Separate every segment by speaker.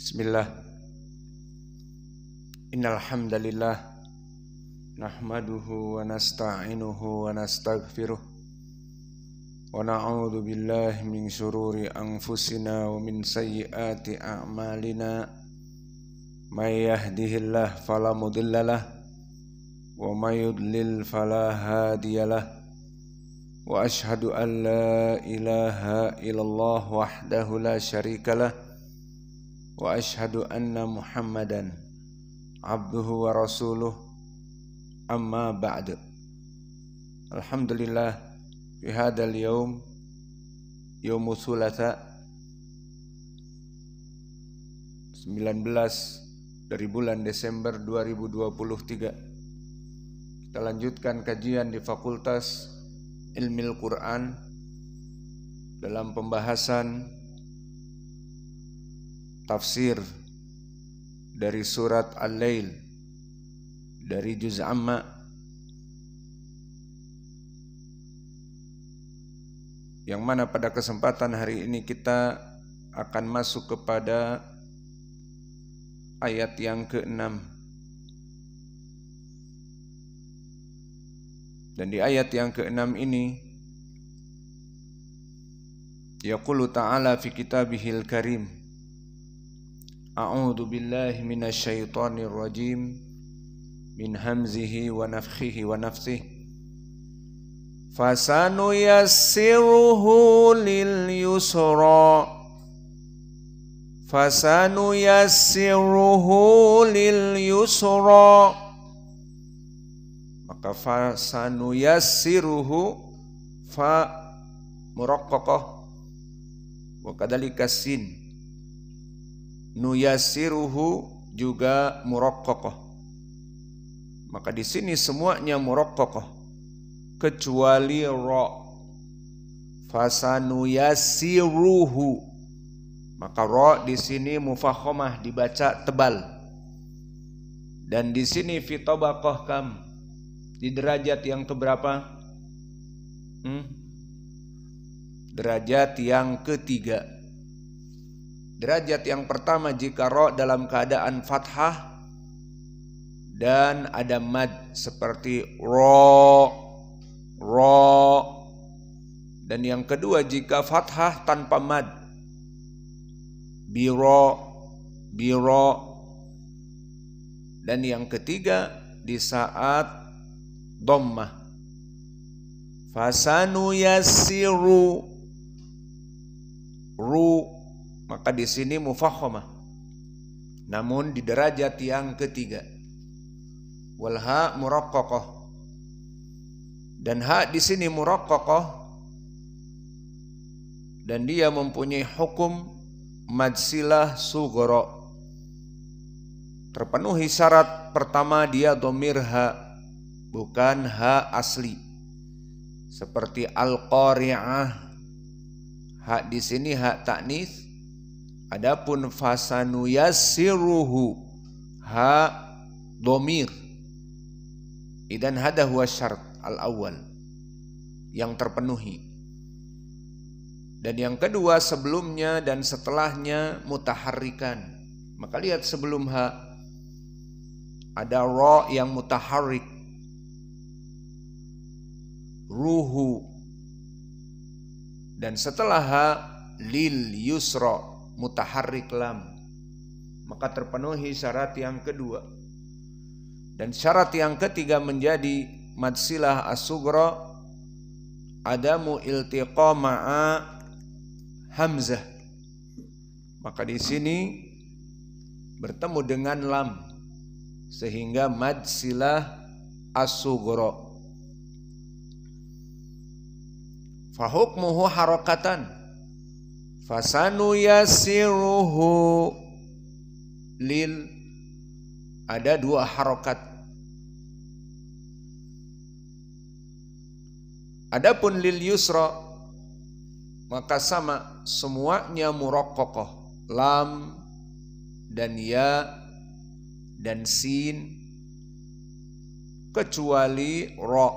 Speaker 1: Bismillah. Innal hamdalillah nahmaduhu wa nasta'inuhu wa nastaghfiruh wa na'udzu billahi min syururi anfusina wa min sayyiati a'malina. May yahdihillahu fala mudhillalah wa may yudlil fala hadiyalah. Wa ashhadu an la ilaha illallah wahdahu la syarikalah wa ashhadu anna Muhammadan abduhu wa rasuluh, amma ba'du. Alhamdulillah, fi hadzal yaum yaumul thulatsa 19 dari bulan Desember 2023. Kita lanjutkan kajian di Fakultas Ilmil Quran dalam pembahasan tafsir dari surat Al-Lail dari juz amma, yang mana pada kesempatan hari ini kita akan masuk kepada ayat yang ke-6. Dan di ayat yang ke-6 ini yaqulu ta'ala fi kitabihil karim, a'udzu billahi minasy syaithanir rajim min hamzihi wa nafthihi wa nafthihi. Fasanuyassiruhu lil yusra, fasanuyassiruhu lil yusra. Maka fasanuyassiruhu fa muraqqaqah wa kadzalika sin, nuyassiruhu juga muraqqaqah. Maka di sini semuanya muraqqaqah kecuali ra. Fasanuyassiruhu, maka ra di sini mufakhamah, dibaca tebal. Dan di sini fi tabaqah kam, di derajat yang keberapa? Derajat yang ketiga. Derajat yang pertama jika ra dalam keadaan fathah dan ada mad seperti ro. Dan yang kedua jika fathah tanpa mad, biro. Dan yang ketiga di saat dhammah, fasanu yassiru ru, maka di sini mufakhamah namun di derajat yang ketiga. Wal ha muraqqaqah, dan ha di sini muraqqaqah dan dia mempunyai hukum madsilah sughra. Terpenuhi syarat pertama, dia dhamir ha, bukan ha asli. Seperti al-qari'ah, ha di sini ha ta'nits. Adapun fasanuyassiruhu ha dhamir. Idan hada huwa syarat al-awwal yang terpenuhi. Dan yang kedua sebelumnya dan setelahnya mutaharrikan. Maka lihat sebelum ha ada ra yang mutaharrik, ruhu, dan setelah ha lil yusra mutaharrik lam, maka terpenuhi syarat yang kedua. Dan syarat yang ketiga menjadi madsilah as-sughra, adamu iltiqa ma'a hamzah, maka di sini bertemu dengan lam sehingga madsilah as-sughra. Fa hukmuhu harakatan, fasanu yassiruhu lil, ada dua harokat. Adapun lil yusra maka sama, semuanya muraqqaqah, lam dan ya dan sin kecuali ra.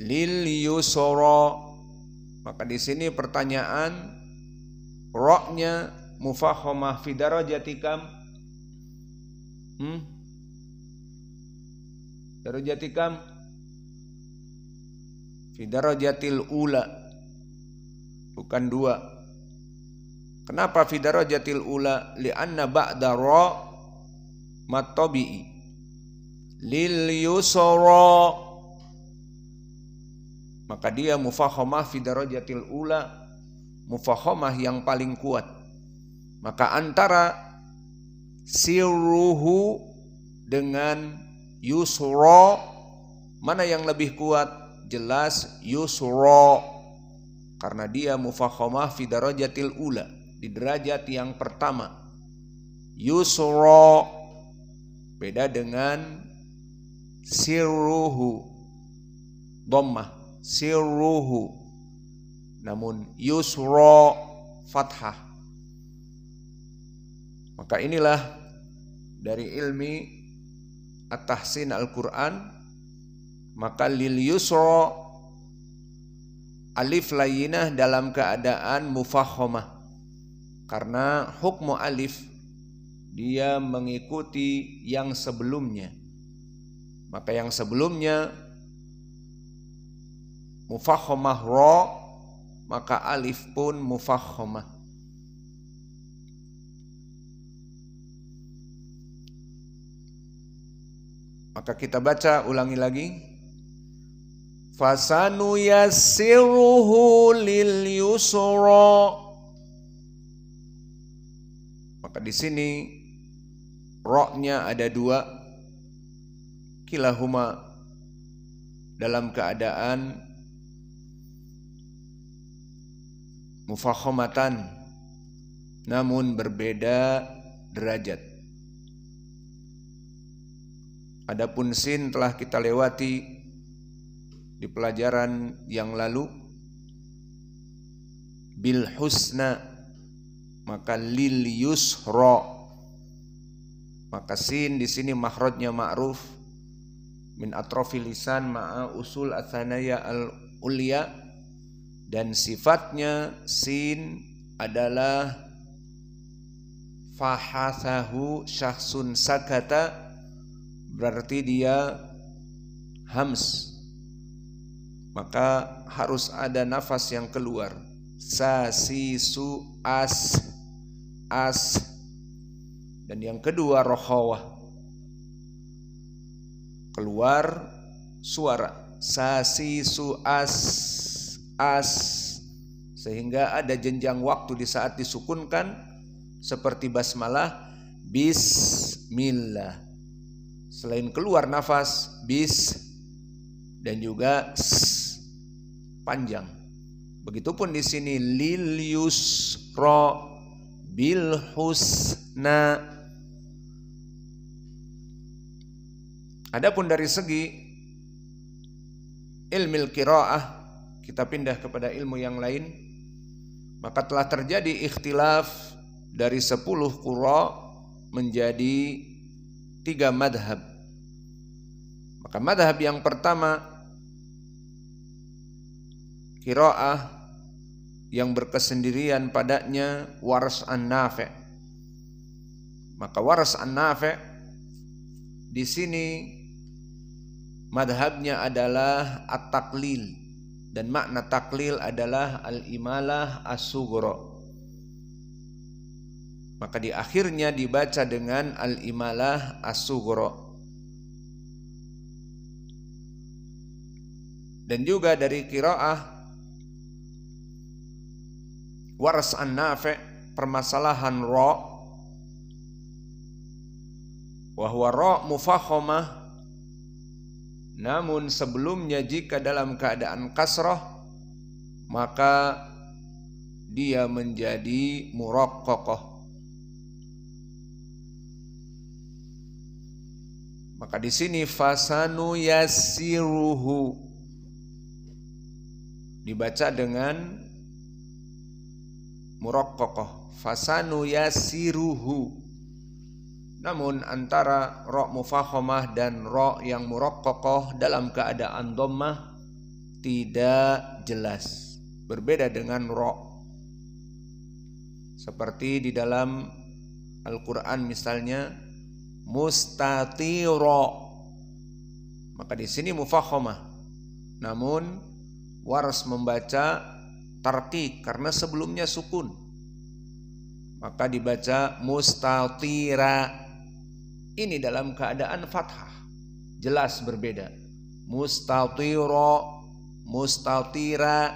Speaker 1: Lil yusra, maka di sini pertanyaan, ra-nya mufahhamah fi darajati kam? Darajati kam? Fi darajatil ula. Bukan 2. Kenapa fi darajatil ula? Li'anna ba'da ra matabi'i lil yusra. Maka dia mufahhamah fi darajatil ula, mufahhamah yang paling kuat. Maka antara sirruhu dengan yusra, mana yang lebih kuat? Jelas yusra, karena dia mufahhamah fi darajatil ula, di derajat yang pertama. Yusra beda dengan sirruhu, dhammah, sirruhu. Namun yusra fathah. Maka inilah dari ilmi at-tahsin Al-Quran. Maka lil yusra alif layyinah dalam keadaan mufahhamah, karena hukmu alif dia mengikuti yang sebelumnya. Maka yang sebelumnya mufahhamah ra, maka alif pun mufahhamah. Maka kita baca ulangi lagi. Fasanu yassiruhu lil yusra. Maka di sini ra-nya ada 2. Kilahuma dalam keadaan mufahhamatan, namun berbeda derajat. Adapun sin telah kita lewati di pelajaran yang lalu, bil husna, maka lil yusra. Maka sin di sini makhrajnya ma'ruf min atrafil lisan ma'a usul atsanaya al ulya, dan sifatnya sin adalah fahasahu syakhsun sakata, berarti dia hams, maka harus ada nafas yang keluar. Sa si su as as. Dan yang kedua rokhawah, keluar suara sa si su as as, sehingga ada jenjang waktu di saat disukunkan, seperti basmalah bismillah. Selain keluar nafas bis dan juga panjang. Begitupun di sini lil yusra bil husna. Adapun dari segi ilmu qiraah, kita pindah kepada ilmu yang lain. Maka telah terjadi ikhtilaf dari 10 qura menjadi 3 madhab. Maka madhab yang pertama, qiraah yang berkesendirian padanya Waras an-Nafi'. Maka Waras an-Nafi' di sini madhabnya adalah at-taqlil, dan makna taklil adalah al-imalah as-sughra. Maka di akhirnya dibaca dengan al-imalah as-sughra. Dan juga dari qiraah Waras an-Nafi' permasalahan ra, wahwa ra mufahhamah, namun sebelumnya jika dalam keadaan kasrah maka dia menjadi muraqqaqah. Maka di sini fasanu yassiruhu dibaca dengan muraqqaqah, fasanu yassiruhu. Namun antara ra mufahhamah dan ra yang muraqqaqah dalam keadaan dhammah tidak jelas, berbeda dengan ra. Seperti di dalam Al-Quran misalnya mustatiro, maka di sini mufakhamah. Namun Wars membaca tarqiq karena sebelumnya sukun, maka dibaca mustatira. Ini dalam keadaan fathah, jelas berbeda. Mustatiro, mustatira.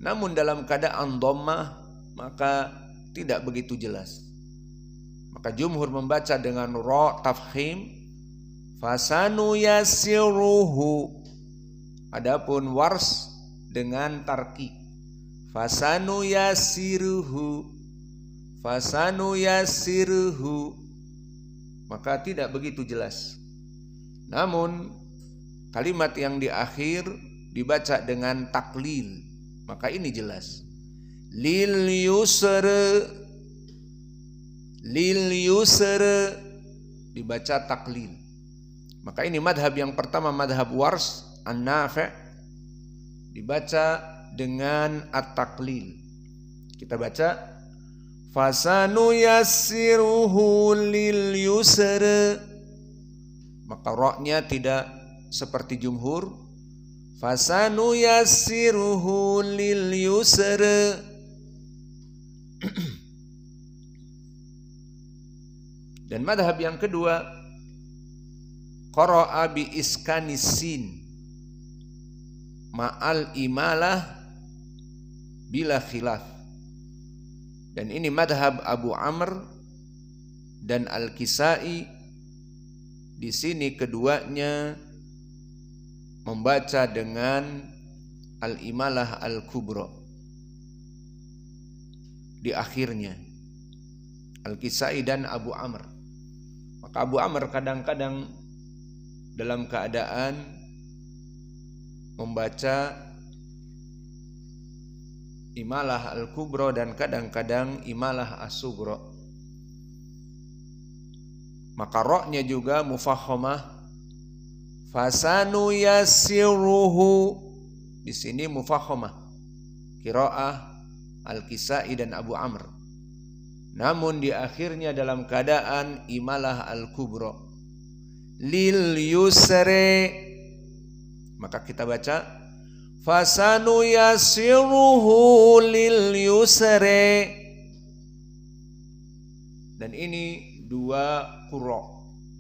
Speaker 1: Namun dalam keadaan dhammah maka tidak begitu jelas. Maka jumhur membaca dengan ra tafkhim, fasanu yassiruhu. Adapun Wars dengan tarqiq, fasanu yassiruhu, fasanu yassiruhu, maka tidak begitu jelas. Namun kalimat yang di akhir dibaca dengan taklil, maka ini jelas. Lil yusra, lil yusra dibaca taklil. Maka ini madhab yang pertama, madhab Wars An-Nafi' dibaca dengan at-taklil. Kita baca fasanu yassiruhu lil yusra, maka ra-nya tidak seperti jumhur, fasanu yassiruhu lil yusra. Dan madhab yang kedua, qara'a bi iskanis sin ma'al imalah bila khilaf. Dan ini madhab Abu Amr dan Al-Kisai. Di sini keduanya membaca dengan al-imalah al-kubra di akhirnya, Al-Kisai dan Abu Amr. Maka Abu Amr kadang-kadang dalam keadaan membaca imalah al-kubra dan kadang-kadang imalah as-sughra. Maka ra-nya juga mufakhamah, fasanu yassiruhu. Di sini mufakhamah qiraah Al-Kisai dan Abu Amr. Namun di akhirnya dalam keadaan imalah al-kubra, lil yusri, maka kita baca fasanu yassiruhu lil yusri. Dan ini dua qura,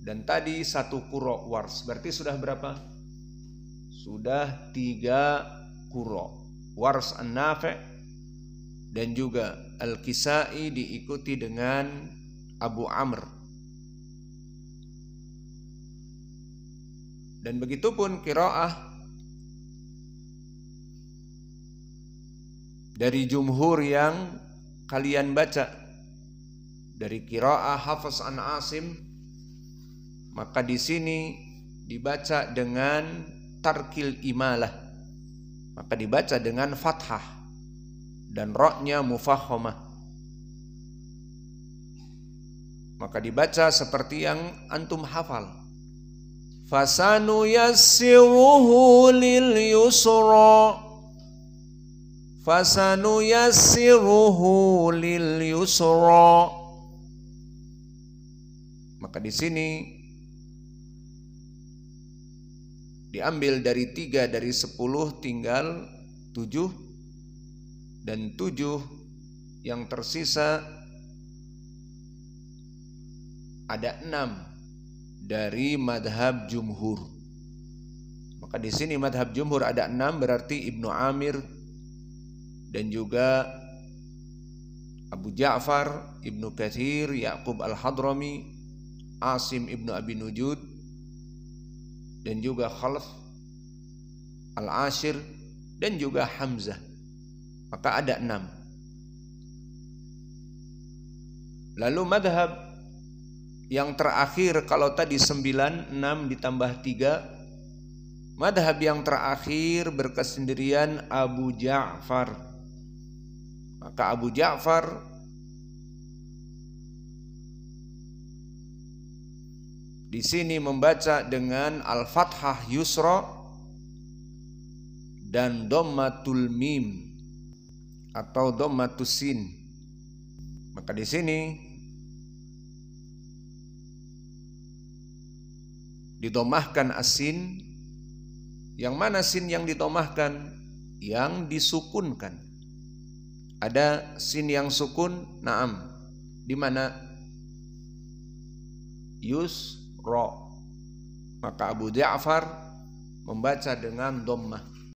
Speaker 1: dan tadi satu qura Wars. Berarti sudah berapa? Sudah 3 qura. Wars An-Nafi' dan juga Al-Kisai diikuti dengan Abu Amr. Dan begitupun qiraah dari jumhur yang kalian baca, dari qiraah Hafs an Asim, maka di sini dibaca dengan tarkil imalah, maka dibaca dengan fathah dan ra-nya mufakhamah. Maka dibaca seperti yang antum hafal, fasanu yassiruhu lil yusra, fasanu yassiruhu lil yusra. Maka di sini diambil dari 3 dari 10 tinggal 7, dan 7 yang tersisa ada 6 dari madhab jumhur. Maka di sini madhab jumhur ada 6, berarti Ibnu Amir dan juga Abu Ja'far, Ibnu Katsir, Ya'qub al-Hadrami, Asim Ibnu Abi Nujud, dan juga Khalaf al-Ashir, dan juga Hamzah. Maka ada 6. Lalu madhab yang terakhir, kalau tadi 9, 6 ditambah 3, madhab yang terakhir berkesendirian Abu Ja'far. Maka Abu Ja'far di sini membaca dengan al-fathah yusra dan dhammatul mim atau dhammatus sin. Maka di sini didomahkan asin. Yang mana sin yang didomahkan? Yang disukunkan. Ada sin yang sukun, naam. Di mana? Yusra. Maka Abu Ja'far membaca dengan dhammah.